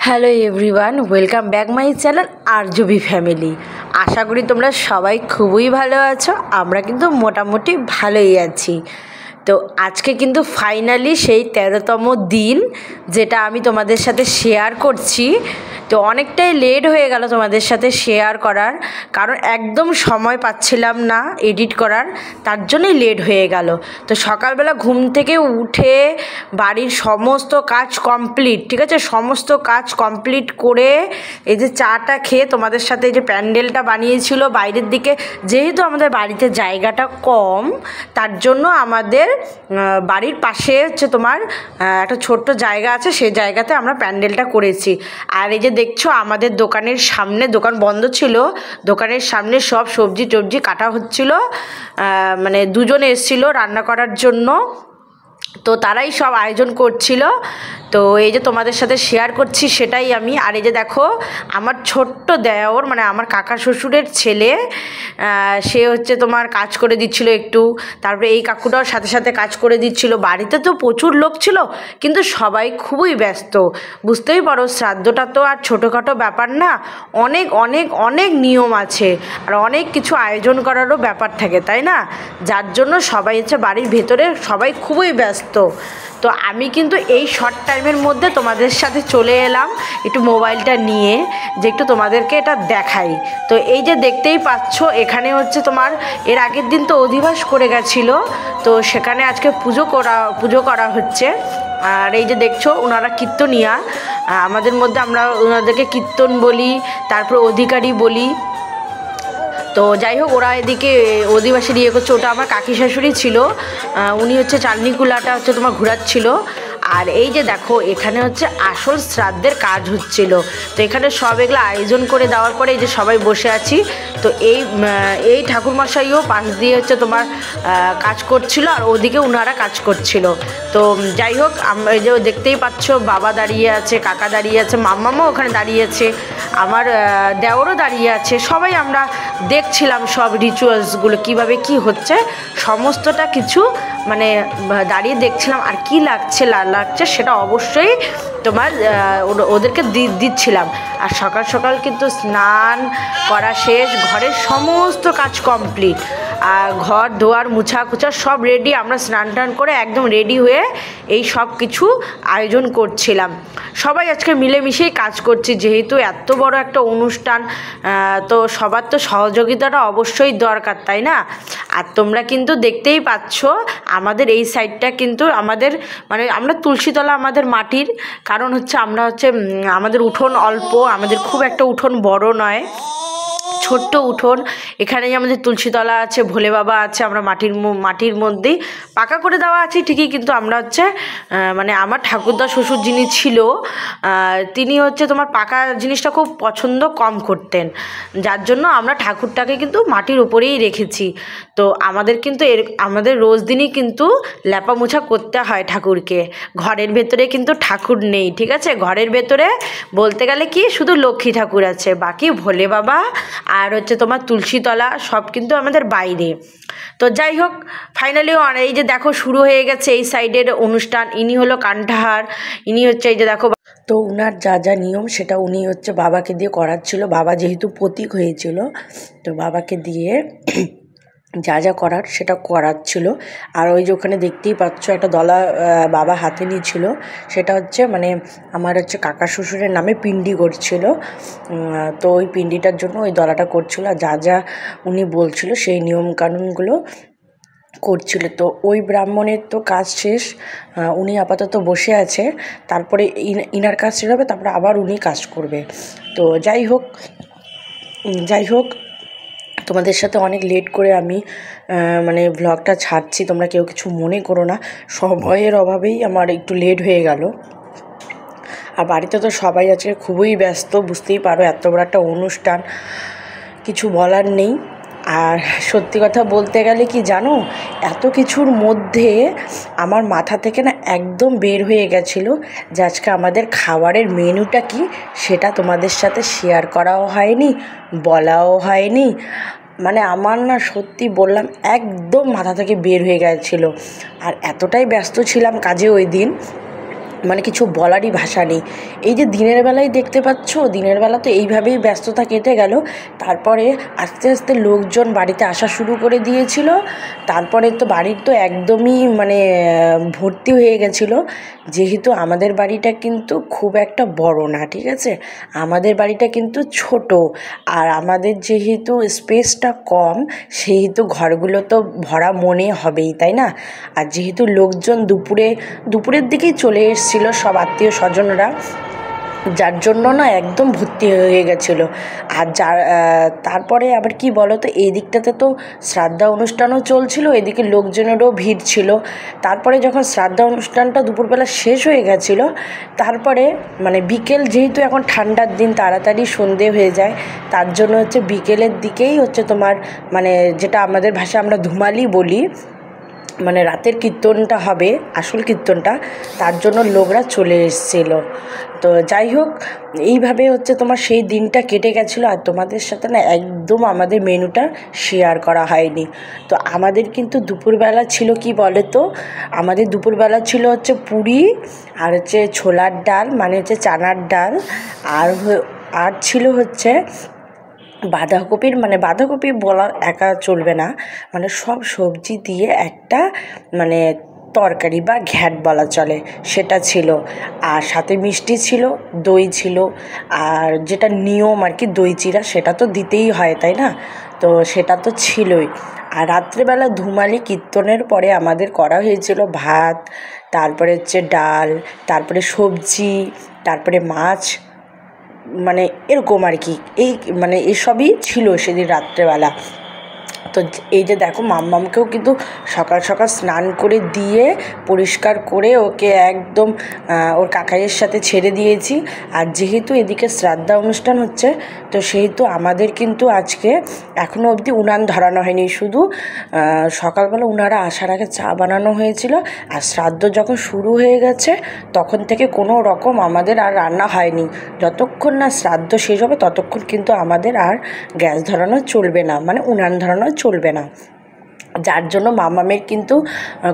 Hello everyone, welcome back my channel RJB family. আশা করি তোমরা সবাই খুবই ভালো আছো। আমরা কিন্তু মোটামুটি ভালোই আছি। তো আজকে কিন্তু ফাইনালি সেই 13তম দিন, যেটা আমি তোমাদের সাথে শেয়ার করছি। তো অনেকটাই লেট হয়ে গেল তোমাদের সাথে শেয়ার করার, কারণ একদম সময় পাচ্ছিলাম না এডিট করার, তার জন্যই লেট হয়ে গেল। তো সকালবেলা ঘুম থেকে উঠে বাড়ির সমস্ত কাজ কমপ্লিট, ঠিক আছে, সমস্ত কাজ কমপ্লিট করে এই যে চাটা খেয়ে তোমাদের সাথে এই যে প্যান্ডেলটা বানিয়েছিল বাইরের দিকে, যেহেতু আমাদের বাড়িতে জায়গাটা কম, তার জন্য আমাদের বাড়ির পাশে হচ্ছে তোমার একটা ছোট্ট জায়গা আছে, সেই জায়গাতে আমরা প্যান্ডেলটা করেছি। আর এই যে দেখছো আমাদের দোকানের সামনে, দোকান বন্ধ ছিল, দোকানের সামনে সব সবজি টবজি কাটা হচ্ছিল। মানে দুজন এসেছিলো রান্না করার জন্য, তো তারাই সব আয়োজন করছিল। তো এই যে তোমাদের সাথে শেয়ার করছি সেটাই আমি। আর এই যে দেখো আমার ছোট্ট দেওর, মানে আমার কাকা শ্বশুরের ছেলে, সে হচ্ছে তোমার কাজ করে দিচ্ছিল একটু। তারপরে এই কাকুটাও সাথে সাথে কাজ করে দিচ্ছিল। বাড়িতে তো প্রচুর লোক ছিল, কিন্তু সবাই খুবই ব্যস্ত। বুঝতেই পারো, শ্রাদ্ধটা তো আর ছোটোখাটো ব্যাপার না, অনেক অনেক অনেক নিয়ম আছে, আর অনেক কিছু আয়োজন করারও ব্যাপার থাকে, তাই না? যার জন্য সবাই হচ্ছে বাড়ির ভেতরে সবাই খুবই ব্যস্ত। তো আমি কিন্তু এই শর্ট টাইমের মধ্যে তোমাদের সাথে চলে এলাম একটু মোবাইলটা নিয়ে, যে একটু তোমাদেরকে এটা দেখাই। তো এই যে দেখতেই পাচ্ছ, এখানে হচ্ছে তোমার এর আগের দিন তো অধিবাস করে গেছিলো, তো সেখানে আজকে পুজো করা হচ্ছে। আর এই যে দেখছো ওনারা কীর্তনিয়া, আমাদের মধ্যে আমরা ওনাদেরকে কীর্তন বলি, তারপর অধিকারী বলি। তো যাই হোক, ওরা এদিকে অধিবাসী ইয়ে করছে। ওটা আমার কাকি শাশুড়ি ছিল, উনি হচ্ছে চালনি কুলাটা হচ্ছে তোমার ঘোরাচ্ছিল। আর এই যে দেখো এখানে হচ্ছে আসল শ্রাদ্ধের কাজ হচ্ছিল। তো এখানে সব এগুলো আয়োজন করে দেওয়ার পরে এই যে সবাই বসে আছি। তো এই ঠাকুরমশাইও পাশ দিয়ে হচ্ছে তোমার কাজ করছিল, আর ওদিকে ওনারা কাজ করছিল। তো যাই হোক, এই যে দেখতেই পাচ্ছ বাবা দাঁড়িয়ে আছে, কাকা দাঁড়িয়ে আছে, মাম্মামও ওখানে দাঁড়িয়ে আছে, আমার দেওরও দাঁড়িয়ে আছে। সবাই আমরা দেখছিলাম সব রিচুয়ালসগুলো কীভাবে কি হচ্ছে, সমস্তটা কিছু মানে দাঁড়িয়ে দেখছিলাম। আর কি লাগছে সেটা অবশ্যই তোমার ওদেরকে দিচ্ছিলাম। আর সকাল সকাল কিন্তু স্নান করা শেষ, ঘরের সমস্ত কাজ কমপ্লিট, আর ঘর ধোয়ার মুছা কুচা সব রেডি। আমরা স্নান টান করে একদম রেডি হয়ে এই সব কিছু আয়োজন করছিলাম। সবাই আজকে মিলেমিশেই কাজ করছি, যেহেতু এত বড় একটা অনুষ্ঠান, তো সবার তো সহযোগিতাটা অবশ্যই দরকার, তাই না? আর তোমরা কিন্তু দেখতেই পাচ্ছ আমাদের এই সাইডটা কিন্তু আমাদের মানে আমরা তুলসীতলা আমাদের মাটির, কারণ হচ্ছে আমরা হচ্ছে আমাদের উঠোন অল্প, আমাদের খুব একটা উঠোন বড় নয়, ছোট্ট উঠোন। এখানেই আমাদের তুলসীতলা আছে, ভোলে বাবা আছে, আমরা মাটির মধ্যেই পাকা করে দেওয়া আছে ঠিকই, কিন্তু আমরা হচ্ছে মানে আমার ঠাকুরদা শ্বশুর যিনি ছিল, তিনি হচ্ছে তোমার পাকা জিনিসটা খুব পছন্দ কম করতেন, যার জন্য আমরা ঠাকুরটাকে কিন্তু মাটির উপরেই রেখেছি। তো আমাদের কিন্তু আমাদের রোজ দিনই কিন্তু ল্যাপা মোছা করতে হয় ঠাকুরকে। ঘরের ভেতরে কিন্তু ঠাকুর নেই, ঠিক আছে? ঘরের ভেতরে বলতে গেলে কি শুধু লক্ষ্মী ঠাকুর আছে, বাকি ভোলে বাবা আর হচ্ছে তোমার তুলসীতলা সব কিন্তু আমাদের বাইরে। তো যাই হোক, ফাইনালি এই যে দেখো শুরু হয়ে গেছে এই সাইডের অনুষ্ঠান। ইনি হলো কান্ঠাহার, ইনি হচ্ছে এই যে দেখো। তো উনার যা যা নিয়ম সেটা উনি হচ্ছে বাবাকে দিয়ে করাচ্ছিল। বাবা যেহেতু প্রতীক হয়েছিল, তো বাবাকে দিয়ে যা যা করার সেটা করাচ্ছিল। আর ওই যে ওখানে দেখতেই পাচ্ছ একটা দলা বাবা হাতে নিয়েছিল, সেটা হচ্ছে মানে আমার হচ্ছে কাকা শ্বশুরের নামে পিন্ডি করছিল। তো ওই পিন্ডিটার জন্য ওই দলাটা করছিল, আর যা যা উনি বলছিল সেই নিয়মকানুনগুলো করছিল। তো ওই ব্রাহ্মণের তো কাজ শেষ, উনি আপাতত বসে আছে, তারপরে ইনার কাজ শেষ হবে, তারপরে আবার উনি কাজ করবে। তো যাই হোক তোমাদের সাথে অনেক লেট করে আমি মানে ব্লগটা ছাড়ছি, তোমরা কেউ কিছু মনে করো না, সময়ের অভাবেই আমার একটু লেট হয়ে গেল। আর বাড়িতে তো সবাই আজকে খুবই ব্যস্ত, বুঝতেই পারো, এত বড় একটা অনুষ্ঠান, কিছু বলার নেই। আর সত্যি কথা বলতে গেলে কি জানো, এত কিছুর মধ্যে আমার মাথা থেকে না একদম বের হয়ে গেছিলো যে আজকে আমাদের খাবারের মেনুটা কি সেটা তোমাদের সাথে শেয়ার করাও হয়নি, বলাও হয়নি। মানে আমার না সত্যি বললাম একদম মাথা থেকে বের হয়ে গেছিলো। আর এতটাই ব্যস্ত ছিলাম কাজে ওই দিন, মানে কিছু বলারই ভাষা নেই। এই যে দিনের বেলায় দেখতে পাচ্ছ, দিনের বেলা তো এইভাবেই ব্যস্ততা কেটে গেল। তারপরে আস্তে আস্তে লোকজন বাড়িতে আসা শুরু করে দিয়েছিল। তারপরে তো বাড়ির তো একদমই মানে ভর্তি হয়ে গেছিলো। যেহেতু আমাদের বাড়িটা কিন্তু খুব একটা বড় না, ঠিক আছে, আমাদের বাড়িটা কিন্তু ছোট। আর আমাদের যেহেতু স্পেসটা কম, সেহেতু ঘরগুলো তো ভরা মনে হবেই, তাই না? আর যেহেতু লোকজন দুপুরের দিকেই চলে এসেছিলো সব আত্মীয় স্বজনরা, যার জন্য না একদম ভর্তি হয়ে গেছিলো। আর তারপরে আবার কি বলো তো, এই দিকটাতে তো শ্রাদ্ধা অনুষ্ঠানও চলছিল, এদিকে লোকজনেরও ভিড় ছিল। তারপরে যখন শ্রাদ্ধা অনুষ্ঠানটা দুপুরবেলা শেষ হয়ে গেছিলো, তারপরে মানে বিকেল, যেহেতু এখন ঠান্ডার দিন তাড়াতাড়ি সন্ধে হয়ে যায়, তার জন্য হচ্ছে বিকেলের দিকেই হচ্ছে তোমার মানে যেটা আমাদের ভাষায় আমরা ধুমালি বলি, মানে রাতের কীর্তনটা হবে, আসল কীর্তনটা, তার জন্য লোকরা চলে এসেছিলো। তো যাই হোক, এইভাবে হচ্ছে তোমার সেই দিনটা কেটে গেছিলো। আর তোমাদের সাথে না একদম আমাদের মেনুটা শেয়ার করা হয়নি। তো আমাদের কিন্তু দুপুরবেলা ছিল কি বলে তো, আমাদের দুপুরবেলা ছিল হচ্ছে পুরি আর হচ্ছে ছোলার ডাল, মানে হচ্ছে চানার ডাল, আর ছিল হচ্ছে বাঁধাকপির, মানে বাঁধাকপি বলা একা চলবে না, মানে সব সবজি দিয়ে একটা মানে তরকারি বা ঘ্যাট বলা চলে, সেটা ছিল। আর সাথে মিষ্টি ছিল, দই ছিল, আর যেটা নিয়ম আর কি দই চিড়া, সেটা তো দিতেই হয়, তাই না? তো সেটা তো ছিলই। আর রাত্রেবেলা ধুমালি কীর্তনের পরে আমাদের করা হয়েছিল ভাত, তারপরে হচ্ছে ডাল, তারপরে সবজি, তারপরে মাছ, মানে এরকম আর কি। এই মানে এসবই ছিল সেদিন রাত্রেবেলা। তো এই যে দেখো, মাম্মামকেও কিন্তু সকাল সকাল স্নান করে দিয়ে পরিষ্কার করে ওকে একদম ওর কাকাইয়ের সাথে ছেড়ে দিয়েছি। আর যেহেতু এদিকে শ্রাদ্ধা অনুষ্ঠান হচ্ছে, তো সেহেতু আমাদের কিন্তু আজকে এখনও অবধি উনান ধরানো হয়নি। শুধু সকালবেলা উনারা আসার আগে চা বানানো হয়েছিল, আর শ্রাদ্ধ যখন শুরু হয়ে গেছে তখন থেকে কোনো রকম আমাদের আর রান্না হয়নি। যতক্ষণ না শ্রাদ্ধ শেষ হবে ততক্ষণ কিন্তু আমাদের আর গ্যাস ধরানো চলবে না, মানে উনান ধরানো চলবে না। যার জন্য মামামের কিন্তু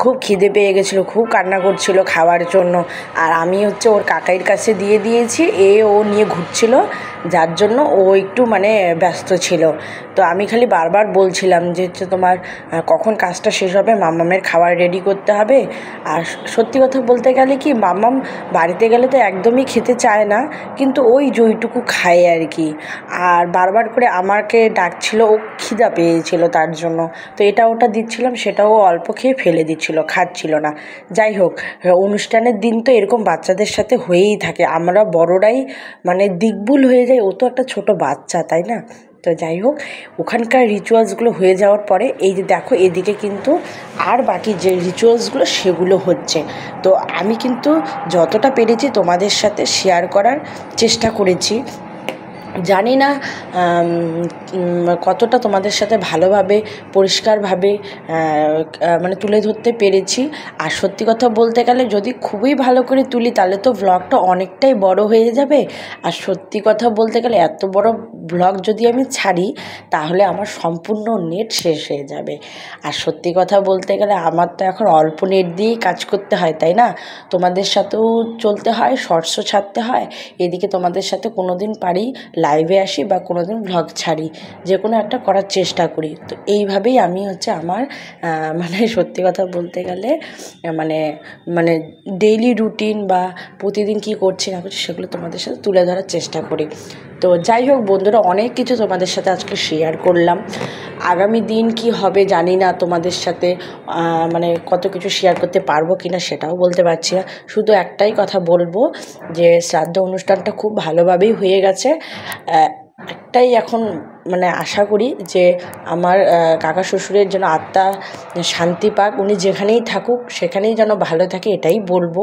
খুব খিদে পেয়ে গেছিলো, খুব কান্না করছিল খাওয়ার জন্য। আর আমি হচ্ছে ওর কাকাইয়ের কাছে দিয়ে দিয়েছি, ও নিয়ে ঘুরছিল, যার জন্য ও একটু মানে ব্যস্ত ছিল। তো আমি খালি বারবার বলছিলাম যে হচ্ছে তোমার কখন কাজটা শেষ হবে, মামামের খাবার রেডি করতে হবে। আর সত্যি কথা বলতে গেলে কি, মামাম বাড়িতে গেলে তো একদমই খেতে চায় না, কিন্তু ওই যেইটুকু খায় আর কি। আর বারবার করে আমাকে ডাকছিল, ও খিদা পেয়েছিল তার জন্য। তো এটা ওটা দিচ্ছিলাম, সেটাও অল্প খেয়ে ফেলে দিচ্ছিল, খাচ্ছিল না। যাই হোক, অনুষ্ঠানের দিন তো এরকম বাচ্চাদের সাথে হয়েই থাকে, আমরা বড়রাই মানে দিকভুল হয়ে যাই, ও তো একটা ছোট বাচ্চা, তাই না? তো যাই হোক, ওখানকার রিচুয়ালসগুলো হয়ে যাওয়ার পরে এই যে দেখো, এদিকে কিন্তু আর বাকি যে রিচুয়ালসগুলো সেগুলো হচ্ছে। তো আমি কিন্তু যতটা পেরেছি তোমাদের সাথে শেয়ার করার চেষ্টা করেছি। জানি না কতটা তোমাদের সাথে ভালোভাবে পরিষ্কারভাবে মানে তুলে ধরতে পেরেছি। আর সত্যি কথা বলতে গেলে যদি খুবই ভালো করে তুলি তাহলে তো ভ্লগটা অনেকটাই বড় হয়ে যাবে। আর সত্যি কথা বলতে গেলে এত বড় ভ্লগ যদি আমি ছাড়ি তাহলে আমার সম্পূর্ণ নেট শেষ হয়ে যাবে। আর সত্যি কথা বলতে গেলে আমার তো এখন অল্প নেট দিয়েই কাজ করতে হয়, তাই না? তোমাদের সাথেও চলতে হয়, শর্টসও ছাড়তে হয়, এদিকে তোমাদের সাথে কোনো দিন পারি লাইভে আসি বা কোনো দিন ভ্লগ ছাড়ি, যে কোনো একটা করার চেষ্টা করি। তো এইভাবেই আমি হচ্ছে আমার মানে সত্যি কথা বলতে গেলে মানে মানে ডেইলি রুটিন বা প্রতিদিন কী করছি না করছি সেগুলো তোমাদের সাথে তুলে ধরার চেষ্টা করি। তো যাই হোক বন্ধুরা, অনেক কিছু তোমাদের সাথে আজকে শেয়ার করলাম। আগামী দিন কি হবে জানি না, তোমাদের সাথে মানে কত কিছু শেয়ার করতে পারবো কি না সেটাও বলতে পারছি না। শুধু একটাই কথা বলবো যে শ্রাদ্ধ অনুষ্ঠানটা খুব ভালোভাবেই হয়ে গেছে। একটাই এখন মানে আশা করি যে আমার কাকা শ্বশুরের যেন আত্মা শান্তি পাক, উনি যেখানেই থাকুক সেখানেই যেন ভালো থাকে, এটাই বলবো।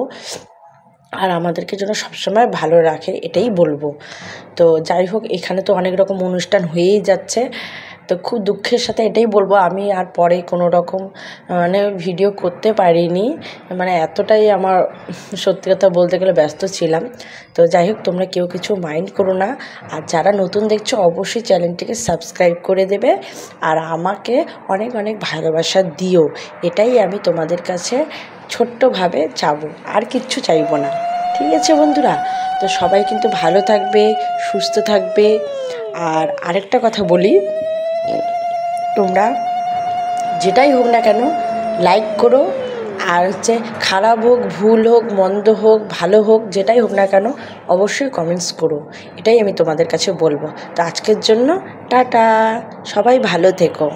আর আমাদেরকে যেন সবসময় ভালো রাখে, এটাই বলবো। তো যাই হোক, এখানে তো অনেক রকম অনুষ্ঠান হয়েই যাচ্ছে। তো খুব দুঃখের সাথে এটাই বলবো, আমি আর পরে কোনো রকম মানে ভিডিও করতে পারিনি, মানে এতটাই আমার সত্যি কথা বলতে গেলে ব্যস্ত ছিলাম। তো যাই হোক, তোমরা কেউ কিছু মাইন্ড করো না। আর যারা নতুন দেখছো অবশ্যই চ্যানেলটিকে সাবস্ক্রাইব করে দেবে, আর আমাকে অনেক অনেক ভালোবাসা দিও, এটাই আমি তোমাদের কাছে ছোট্টভাবে চাইবো, আর কিচ্ছু চাইবো না। ঠিক আছে বন্ধুরা? তো সবাই কিন্তু ভালো থাকবে, সুস্থ থাকবে। আর আরেকটা কথা বলি, তোমরা যেটাই হোক না কেন লাইক করো, আর হচ্ছে খারাপ হোক, ভুল হোক, মন্দ হোক, ভালো হোক, যেটাই হোক না কেন অবশ্যই কমেন্টস করো। এটাই আমি তোমাদের কাছে বলবো। তো আজকের জন্য টাটা, সবাই ভালো থেকো।